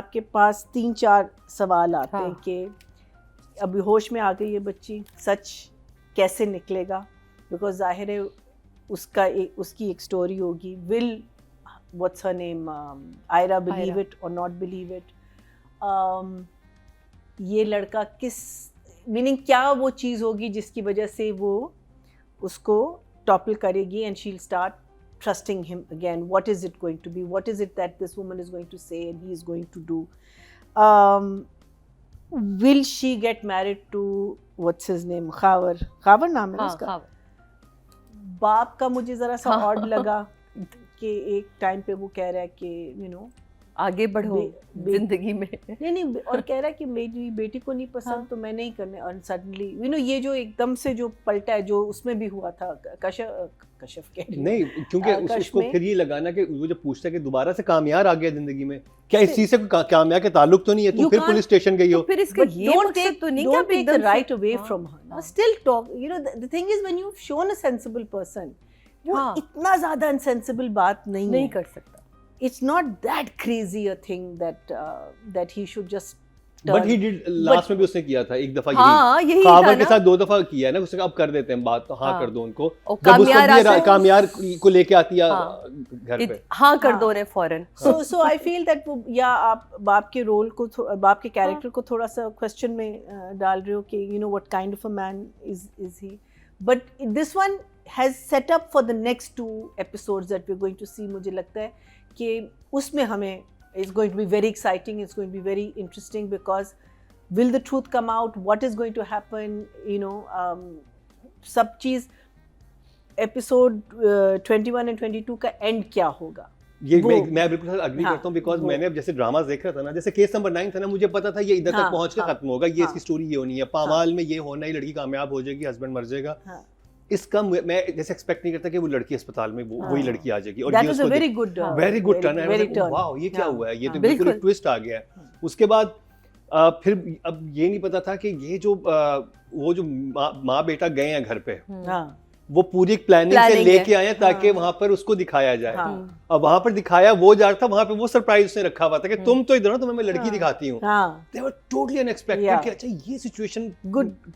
आपके पास 3-4 सवाल आते हैं कि अभी होश में आ गई है बच्ची, सच कैसे निकलेगा, बिकॉज जाहिर है उसकी एक स्टोरी होगी, will what's her name Ayra believe it और नॉट बिलीव इट, ये लड़का किस मीनिंग क्या वो चीज़ होगी जिसकी वजह से वो उसको टॉपल करेगी and she will start trusting him again. What is it going to be? What is it that this woman is going to say and he is going to do? Will she get married to what's his name? Khavar नाम है उसका. बाप का मुझे जरा सा odd लगा कि एक टाइम पे वो कह रहा है कि you know आगे बढ़ो जिंदगी में, नहीं और कह रहा है कि मेरी बेटी को नहीं पसंद तो मैं नहीं करने, और सडनली यू नो ये जो एकदम से जो पलटा है जो उसमें भी हुआ था कशफ कह रही नहीं, क्योंकि उसको फिर ये लगा ना कि वो जब पूछता है कि दोबारा से कामयाब आ गया जिंदगी में, क्या इस चीज से कामयाब के ताल्लुक तो नहीं है, तुम फिर पुलिस स्टेशन गई हो, फिर इसका ये मकसद तो नहीं क्या take the right away from her, still talk, you know the thing is when you've shown a sensible person, वो इतना ज्यादा अनसेंसिबल बात नहीं कर सकता. It's not that crazy a thing that he should just turn. But he did last में भी उसने किया था एक दफा, यही खावर के साथ 2 दफा किया है ना, उसने अब कर देते हैं बात, तो हाँ कर दो उनको, जब उसको कामयार को लेके आती है घर पे, हाँ कर दो उन्हें फौरन. So I feel that वो या आप बाप के रोल को बाप के कैरेक्टर को थोड़ा सा क्वेश्चन में डाल रहे हो कि you know what kind of a man is he, but this one has set up for the next 2 episodes that we're going to see. मुझे लगता है कि उसमें हमें it's going to be very exciting, it's going to be very interesting because will the truth come out, what is going to happen, you know, सब चीज़ episode 21 and 22 का and क्या होगा, ये मैं बिल्कुल अग्री करता हूँ, बिकॉज मैंने अब जैसे ड्रामास देख रहा था ना, जैसे केस नंबर 9 था ना, मुझे पता था ये इधर तक पहुंच के खत्म होगा, ये इसकी स्टोरी ये होनी है, पामाल में ये होना है, लड़की कामयाब हो जाएगी, हस्बैंड मर जाएगा, इसका मैं जैसे एक्सपेक्ट नहीं करता कि वो लड़की अस्पताल में वही लड़की आ जाएगी, और ये उसको वेरी गुड टर्न है, वाओ ये क्या हुआ है, ये तो बिल्कुल ट्विस्ट आ गया है. उसके बाद फिर अब ये नहीं पता था कि ये जो वो जो माँ बेटा गए हैं घर पे, वो पूरी एक प्लानिंग से लेके आए ताकि वहां पर उसको दिखाया जाए. अब वहां पर दिखाया वो जा रहा था, वहां पे वो सरप्राइज उसने रखा हुआ था कि तुम तो इधर हो, तुम्हें मैं लड़की दिखाती हूँ. दे वर टोटली अनएक्सपेक्टेड कि अच्छा ये सिचुएशन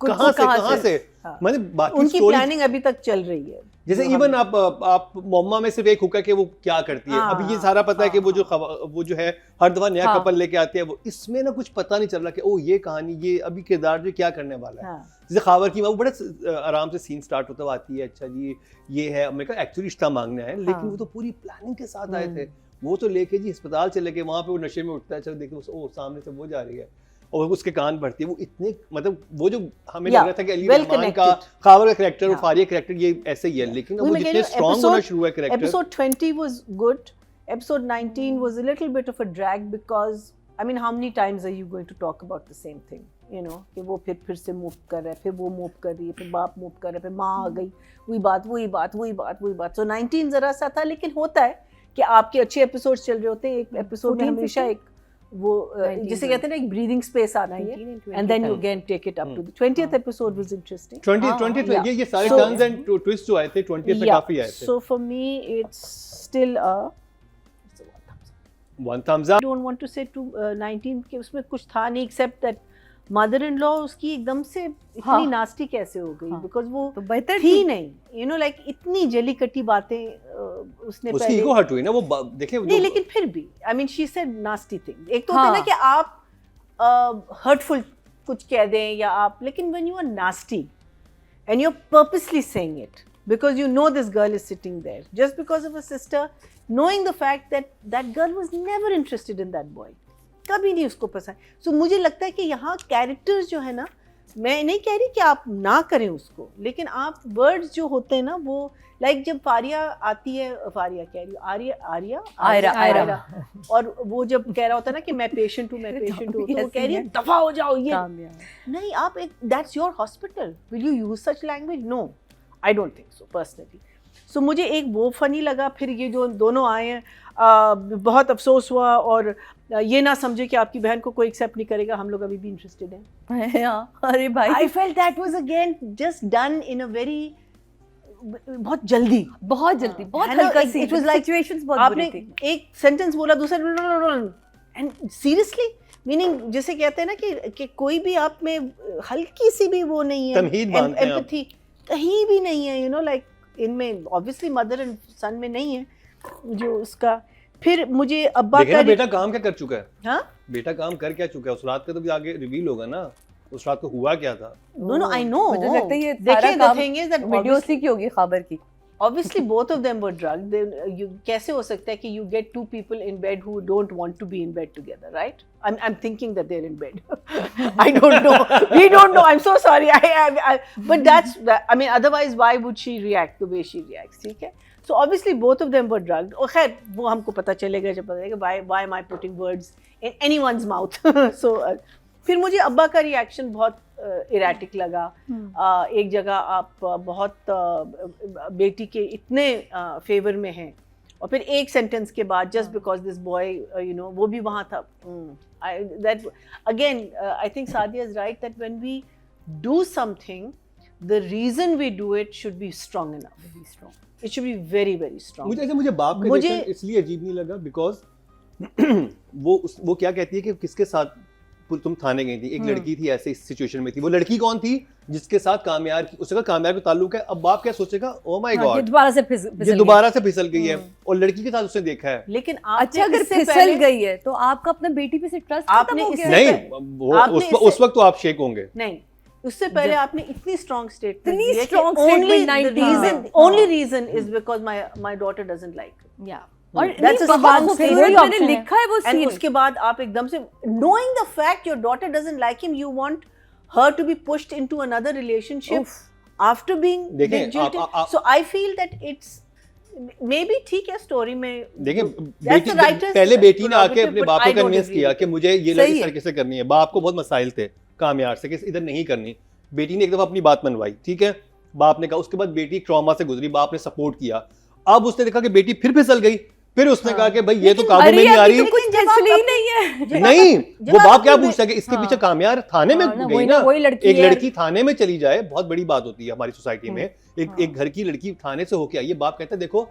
कहां से मतलब बाकी उनकी प्लानिंग अभी तक चल रही है. जैसे इवन आप मम्मा में सिर्फ एक हुक्का कि वो क्या करती है, अभी ये सारा पता है कि वो जो है हर दफा नया कपल लेके आती है, वो इसमें ना कुछ पता नहीं चल रहा कि ओ ये कहानी, ये अभी किरदार जो क्या करने वाला है. जैसे खावर की वो बड़े आराम से सीन स्टार्ट होता हुआ आती है, अच्छा जी ये है, मैं कहा एक्चुअली रिश्ता मांगना है, लेकिन वो तो पूरी प्लानिंग के साथ आए थे, वो तो लेके जी अस्पताल चले गए, वहां पे वो नशे में उठता है, चलो देखिए ओ सामने से वो जा रही है और उसके कान भरती है, वो इतने मतलब वो जो हमें लग रहा था कि अली रहमान का खावर का कैरेक्टर और फारिया कैरेक्टर ये ऐसे ही है, लेकिन वो जितने स्ट्रांग होना शुरू हुआ है character. Episode 20 was good, episode 19 was a little bit of a drag because I mean how many times are you going to talk about the same thing, you know कि वो फिर से मूव कर रहा है, फिर वो मूव कर रही है, फिर बाप मूव कर रहा है, फिर माँ आ गई, वही बात. सो 19 जरा सा था, लेकिन होता है कि आपके अच्छे एपिसोड्स चल रहे होते हैं, एक एपिसोड में हमेशा एक वो जिसे कहते हैं ना एक ब्रीदिंग स्पेस आना है, and then you again take it up to the 20th episode was interesting. 20th ये सारे टर्न्स एंड ट्विस्ट जो आए थे 20th पे काफी आए थे. So for me it's still a one thumbs up. I don't want to say to 19 के उसमें कुछ था नहीं except that mother in law उसकी एकदम से इतनी नास्टी कैसे हो गई, बिकॉज वो तो बेहतर थी नहीं, यू नो लाइक इतनी जली कटी बातें उसने उसकी ईगो हर्ट हुई ना, वो देखे नहीं, लेकिन फिर भी I mean she said nasty thing. एक तो होता है ना कि आप हर्टफुल कुछ कह दें या आप, लेकिन when you are nasty and you are purposely saying it because you know this girl is sitting there just because of a sister, knowing the fact that that girl was never interested in that boy, कभी नहीं उसको पसंद. सो मुझे लगता है कि यहाँ characters जो है ना, मैं नहीं कह रही कि आप ना करें उसको, लेकिन आप वर्ड्स जो होते हैं ना वो लाइक जब फारिया आती है, फारिया कह रही आयरा और वो जब कह रहा होता है ना कि मैं पेशेंट हूँ तो वो कह रही है दफा हो जाओ, ये नहीं, आप एक that's your hospital, will you use such language? No, I don't think so personally. So मुझे एक वो फनी लगा. फिर ये जो दोनों आए हैं, बहुत अफसोस हुआ, और ये ना समझे कि आपकी बहन को कोई एक्सेप्ट नहीं करेगा, हम लोग अभी भी इंटरेस्टेड हैं. अरे भाई, I felt that was again just done in a very बहुत जल्दी बहुत हल्का सी. इट वाज लाइक सिचुएशंस बहुत बुरी थी. एक सेंटेंस बोला, दूसरा एंड सीरियसली मीनिंग जैसे कहते हैं ना कि कोई भी आप में हल्की सी भी वो नहीं है, तमहीद मानते हैं आप। एम्पैथी कहीं भी नहीं है, यू नो लाइक इनमें ऑब्वियसली मदर एंड सन में नहीं है जो उसका। फिर मुझे अब्बा देखिए का ना बेटा काम क्या कर चुका है, हाँ बेटा काम कर क्या चुका है, उस रात का तो भी आगे रिवील होगा ना, उस रात को हुआ क्या था। नो आई नो, मुझे लगता है ये देखिए सारा द काम थिंग इज दैट वीडियो सी की होगी खबर की। obviously both of them were drugged. You कैसे हो सकता है कि you get two people in bed who don't want to be in bed together, right? I'm thinking that they're in bed. I don't know. We don't know. I'm so sorry. But that's I mean otherwise why would she react the way she reacts? ठीक है? So obviously both of them were drugged. और खैर वो हमको पता चलेगा जब पता चलेगा why am I putting words in anyone's mouth? So फिर मुझे अब्बा का रिएक्शन बहुत इरेटिक लगा। एक जगह आप बहुत बेटी के इतने फेवर में हैं और फिर एक सेंटेंस के बाद just because this boy you know वो भी वहाँ था। That again I think Sadia is right that when we do something the reason we do it should be strong enough, it should be very very strong. मुझे बाप का reaction इसलिए अजीब नहीं लगा बिकॉज वो क्या कहती है कि किसके साथ तुम थाने गई थी, एक लड़की थी ऐसे इस सिचुएशन में थी, वो लड़की कौन थी जिसके साथ कामयार की, उसका कामयार का ताल्लुक है। अब बाप क्या सोचेगा, ओ माय गॉड ये दोबारा से फिसल गई है और लड़की के साथ उसने देखा है। लेकिन अच्छा अगर फिसल गई है तो आपका अपना बेटी पे से ट्रस्ट आपने नहीं, उस वक्त तो आप शेक होंगे। नहीं, उससे पहले आपने इतनी स्ट्रॉन्ग स्टेटमेंट इतनी दी strong कि statement only reason is because my daughter doesn't like it. Yeah. और That's नहीं, a बात strong फिर statement. मैंने लिखा है वो And सीन। उसके बाद आप एकदम से knowing the fact your daughter doesn't like him, you want her to be pushed into another relationship after being देखें, jilted. So I feel that it's maybe ठीक है स्टोरी में। देखिए That's the writer's पहले बेटी ने आके prerogative, अपने but बाप I को don't कन्विंस agree किया with कि it. मुझे ये सही लड़की है। इस तरीके से करनी है। बाप को बहुत मसाइल थे कामयार से कि इधर नहीं करनी। बेटी ने एक दफा अपनी बात मनवाई, ठीक है, बाप ने कहा, उसके बाद बेटी ट्रॉमा से गुजरी, बाप ने सपोर्ट किया। अब उसने देखा कि बेटी फिर फिसल गई, फिर उसने कहा कि भाई ये तो काबू में नहीं आ रही। कुछ फिसली नहीं है। नहीं, वो बाप क्या पूछता है कि इसके पीछे कामयार थाने में गई ना, वही लड़की एक है। लड़की थाने में चली जाए बहुत बड़ी बात होती है हमारी सोसाइटी में। एक घर की लड़की थाने से होके आई है, बाप कहता है देखो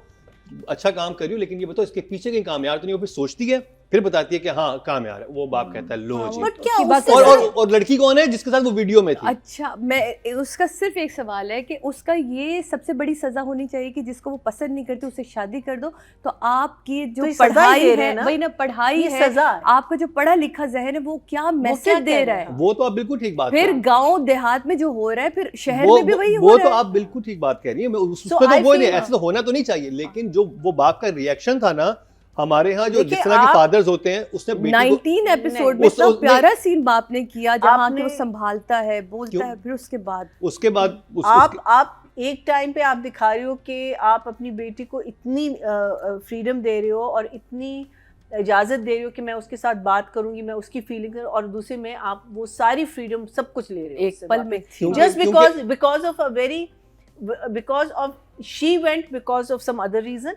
अच्छा काम कर रही हो लेकिन ये बताओ इसके पीछे कहीं कामयार तो नहीं। वो फिर सोचती है, फिर बताती है कि हाँ कामयार है। वो बाप कहता है लो जी। But क्या उससे और लड़की कौन है जिसके साथ वो वीडियो में थी? अच्छा, मैं उसका सिर्फ एक सवाल है कि उसका ये सबसे बड़ी सजा होनी चाहिए कि जिसको वो पसंद नहीं करती उससे शादी कर दो। तो आपकी जो तो सजा पढ़ाई दे रहे है हैं ना? वही ना, पढ़ाई ये है, सजा है। आपका जो पढ़ा लिखा जहन है वो क्या मैसेज दे रहा है। वो तो आप बिल्कुल ठीक बात फिर कर रहे हैं। गांव देहात में जो हो रहा है फिर शहर वो में भी वही वो हो तो रहा है। आप बिल्कुल ठीक बात कह रही है। मैं उस So पे तो I वो नहीं, feel- ऐसा तो होना तो नहीं चाहिए। लेकिन जो वो बाप का रिएक्शन था ना, हमारे यहाँ जो देखिए, जिस तरह के आप- फादर्स होते हैं, उसने बेटी को 19 एपिसोड में उस- इतना उस- प्यारा सीन बाप ने किया जहाँ आपने- कि वो संभालता है, बोलता क्यों? है, फिर उसके बाद उसके बाद आप एक टाइम पे आप दिखा रहे हो कि आप अपनी बेटी को इतनी फ्रीडम दे रहे हो और इतनी इजाज़त दे रहे हो कि मैं उसके साथ बात करूंगी, मैं उसकी फीलिंग, और दूसरे में आप वो सारी फ्रीडम सब कुछ ले रहे हो एक पल में थी। Just because of a very because of she went because of some other reason.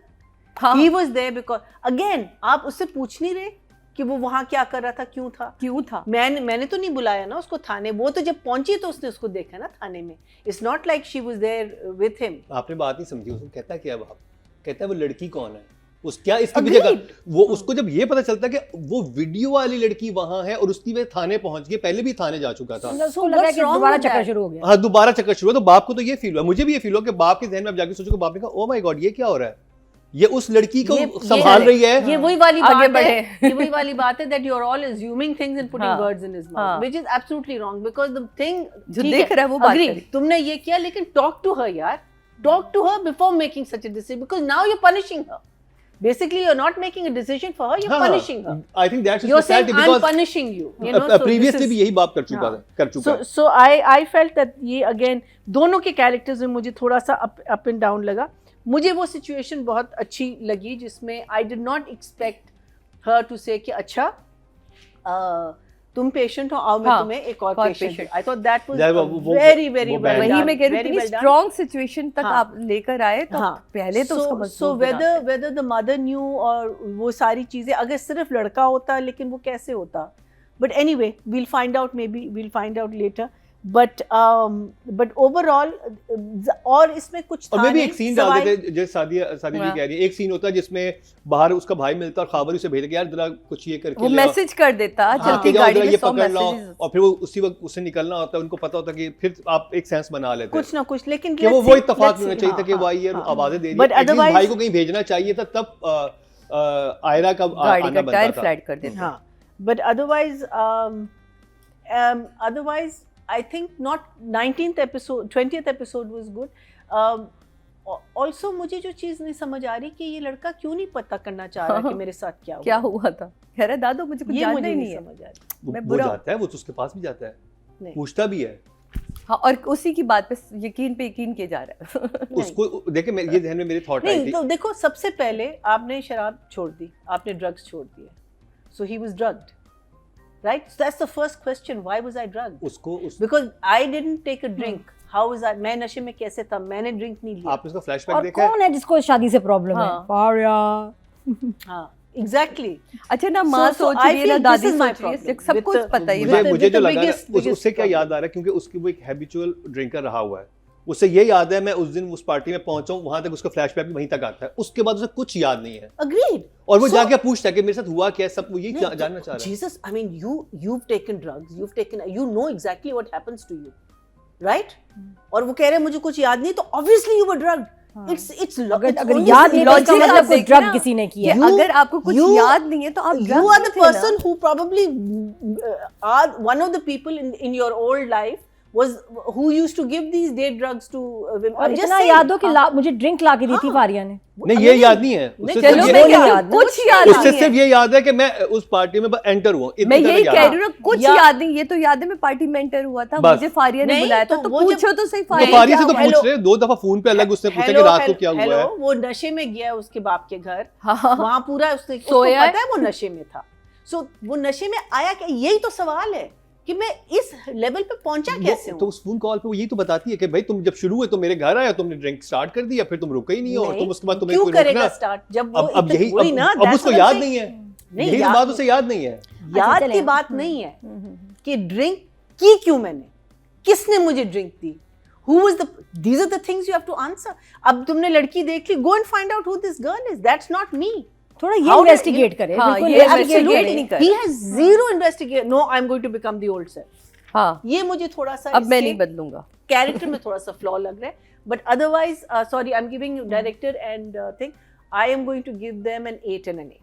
हाँ, he was there because again आप उससे पूछ नहीं रहे कि वो वहाँ क्या कर रहा था, क्यों था। क्यों था? मैंने तो नहीं बुलाया ना उसको थाने, वो तो जब पहुंची तो उसने उसको देखा ना थाने में। It's not like she was there with him. आपने बात नहीं समझी। उसको कहता क्या बाप, कहता है वो लड़की कौन है, उस क्या इसके पीछे का, वो उसको जब ये पता चलता है कि वो वीडियो वाली लड़की वहां है और उसकी वजह थाने पहुंच गई, पहले भी थाने जा चुका था। उसको लगा कि दोबारा चक्कर शुरू हो गया। हाँ, दोबारा चक्कर शुरू हुआ। तो बाप को तो ये फील हुआ, मुझे भी ये फील हुआ कि बाप के जहन में आप जाके सोचो, बाप ने कहा ओ माय गॉड ये क्या हो रहा है, ये उस लड़की को संभाल रही है। ये वही वाली आगे बात है, बढ़े। ये वही वाली बात है that you're all assuming things and putting हाँ, words in his mouth, हाँ। which is absolutely wrong because the thing जो ठीक देख रहा है वो बात agree, करें। तुमने ये किया लेकिन talk to her यार, talk to her before making such a decision because now you're punishing her. Basically you're not making a decision for her, you're punishing her. I think that's You're saying society I'm because punishing you, you know. So previously this is- भी यही बाप कर चुका है। So I felt that ये again दोनों के characters में मुझे थोड़ा सा up and down लगा। मुझे वो सिचुएशन बहुत अच्छी लगी जिसमें I did not expect her to say कि अच्छा तुम पेशेंट हो, आओ मैं तुम्हें एक और patient. I thought that was very very well वही मैं कह रही हूँ, इतनी स्ट्रॉन्ग सिचुएशन तक हाँ। आप लेकर आए तो पहले तो उसका so whether the mother new और वो सारी चीजें, अगर सिर्फ लड़का होता लेकिन वो कैसे होता, but anyway we'll find out, maybe we'll find out later. but overall और इसमें कुछ और था मैं भी नहीं, एक सीन डाल सवाल- देते जैसे सादी जी कह रही है, एक सीन होता है जिसमें बाहर उसका भाई मिलता है और खाबर उसे भेज के यार जरा कुछ ये करके वो ले आओ। मैसेज कर देता हाँ, चलती कि जाओ गाड़ी जरा में ये 100 पकड़ लाओ, मैसेजेस। और फिर वो उसी वक्त उससे निकलना होता है, उनको पता होता है कि फिर आप एक सेंस बना लेते कुछ ना कुछ, लेकिन कि वो let's वो see, इत्तेफाक let's होना see, चाहिए था हाँ, कि हाँ, भाई ये हाँ, आवाजें दे But रही है, otherwise- भाई को कहीं भेजना चाहिए था, तब आयरा का गाड़ी आना का टायर बनता था। फ्लैट कर देता। हाँ, but otherwise I think not 19th episode 20th episode was good. Also मुझे जो चीज नहीं समझ आ रही कि ये लड़का क्यों नहीं पता करना चाह रहा कि मेरे साथ क्या क्या हुआ, हुआ था, कह रहा दादू मुझे कुछ ये जानना मुझे ही नहीं नहीं है। समझ आ रही। वो मैं बुरा हूँ। जाता है, वो तो उसके पास भी जाता है, नहीं। पूछता भी है हाँ, और उसी की बात पे यकीन किया जा रहा है। उसको। देखे ये ध्यान में मेरी थॉट आई नहीं थी, तो देखो, सबसे पहले आपने शराब छोड़ दी, आपने ड्रग्स छोड़ दिए, so he was drugged, right? So that's the first question, why was I drugged? उसको Because I didn't take a drink. How was I? मैं नशे में कैसे था? मैंने ड्रिंक नहीं लिया। आपने उसका फ्लैशबैक और देखा है? कौन है जिसको शादी से प्रॉब्लम है? हाँ। फारिया। हाँ, exactly. अच्छा ना माँ So सोच I रही है ना feel दादी this is my सोच रही है, problem सब with कुछ the- पता ही मुझे है। with मुझे जो the लगा biggest- ना उससे क्या problem. याद आ रहा है, क्योंकि उसकी वो एक हैबिचुअल ड्रिंकर रहा हुआ है, उससे ये याद है मैं उस दिन उस पार्टी में पहुंचा हूँ, वहां तक उसका फ्लैशबैक भी वहीं तक आता है, उसके बाद उसे कुछ याद नहीं है, Agreed. और वो So- जाके पूछता है कि मेरे साथ हुआ क्या है, सब वो यही नहीं, जानना चाह रहा है। Jesus, I mean, you've taken drugs, you know exactly what happens to you, right? और वो कह रहे हैं मुझे कुछ याद नहीं, तो obviously you were drugged. It's अगर याद नहीं तो इसका logic मतलब आप कोई देखिए ड्रग ना, किसी ने कि किया। अगर आपको कुछ याद नहीं है तो आप you are the person who probably are one of the people in your old life who used to give these day drugs to women. और I'm just इतना saying. याद हो कि मुझे ड्रिंक ला के दी थी हाँ। फारिया ने। नहीं ये याद नहीं है, नहीं, उससे चलो सिर्फ मैं ये- कह रही हूँ, याद कुछ याद उससे नहीं सिर्फ है। ये याद है कि मैं उस पार्टी में एंटर हुआ, मैं यही कह रही हूँ ना, कुछ या- याद नहीं, ये तो याद है मैं पार्टी में एंटर हुआ था, बस। मुझे फारिया ने नहीं, बुलाया था, तो तो वो जब- पूछो तो सही तो फारिया फारी क्या से तो हुआ? पूछ रहे, 2 दफा फोन पे अलग उसने पूछा कि रात को क्या हुआ है। वो नशे में गया उसके बाप के घर, हाँ, हाँ, वहां पूरा उसको सोया है। पता है वो नशे में था, सो वो नशे में आया क्या, यही तो सवाल है कि मैं इस लेवल पे पहुंचा कैसे तो हूँ। उस फोन कॉल पे वो यही तो बताती है कि भाई तुम जब शुरू हुए तो मेरे घर आया, तुमने ड्रिंक स्टार्ट कर दिया, फिर तुम रुके ही नहीं हो, और तुम उसके बाद तुम्हें क्यों कोई करेगा रोकना। स्टार्ट जब वो अब यही वही ना, अब that's उसको what I'm याद saying. नहीं है, नहीं, यही तो याद- बात उसे याद नहीं है। याद चले। की बात नहीं है कि ड्रिंक की क्यों मैंने, किसने मुझे drink the, who was the, these are the things you have to answer. अब तुमने लड़की देख ली, go and find out who this girl is, that's not me. थोड़ा ये How did इन्वेस्टिगेट करे, हाँ, बिल्कुल ये investigate investigate करे। नहीं कर। He has zero investigate, no I'm going to become the old self. हाँ, ये मुझे थोड़ा सा अब मैं नहीं बदलूंगा। कैरेक्टर में थोड़ा सा फ्लॉ लग रहा है, but otherwise sorry I am giving director and thing, I am going to give them an 8 and an 8.